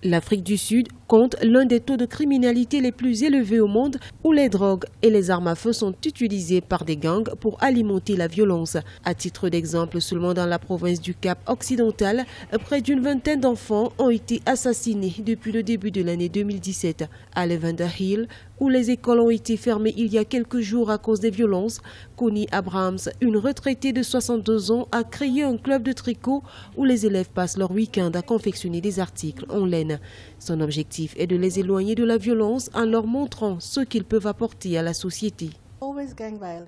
L'Afrique du Sud compte l'un des taux de criminalité les plus élevés au monde où les drogues et les armes à feu sont utilisées par des gangs pour alimenter la violence. À titre d'exemple, seulement dans la province du Cap occidental, près d'une vingtaine d'enfants ont été assassinés depuis le début de l'année 2017. À Lavender Hill, où les écoles ont été fermées il y a quelques jours à cause des violences, Connie Abrams, une retraitée de 62 ans, a créé un club de tricot où les élèves passent leur week-end à confectionner des articles en laine. Son objectif est de les éloigner de la violence en leur montrant ce qu'ils peuvent apporter à la société.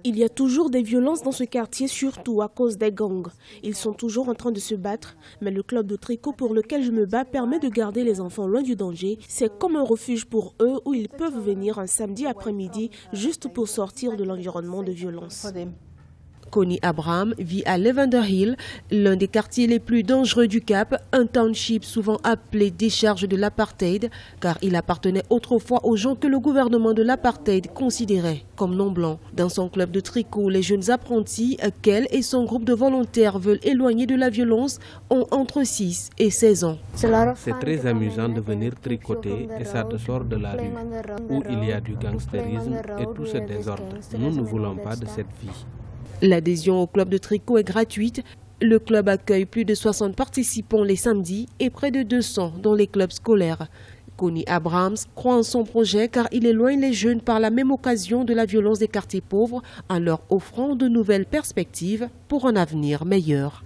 Il y a toujours des violences dans ce quartier, surtout à cause des gangs. Ils sont toujours en train de se battre, mais le club de tricot pour lequel je me bats permet de garder les enfants loin du danger. C'est comme un refuge pour eux où ils peuvent venir un samedi après-midi juste pour sortir de l'environnement de violence. Connie Abrams vit à Lavender Hill, l'un des quartiers les plus dangereux du Cap, un township souvent appelé décharge de l'apartheid, car il appartenait autrefois aux gens que le gouvernement de l'apartheid considérait comme non blancs. Dans son club de tricot, les jeunes apprentis, qu'elle et son groupe de volontaires veulent éloigner de la violence, ont entre 6 et 16 ans. C'est très amusant de venir tricoter et ça te sort de la rue, où il y a du gangstérisme et tout ce désordre. Nous ne voulons pas de cette vie. L'adhésion au club de tricot est gratuite. Le club accueille plus de 60 participants les samedis et près de 200 dans les clubs scolaires. Connie Abrams croit en son projet car il éloigne les jeunes par la même occasion de la violence des quartiers pauvres en leur offrant de nouvelles perspectives pour un avenir meilleur.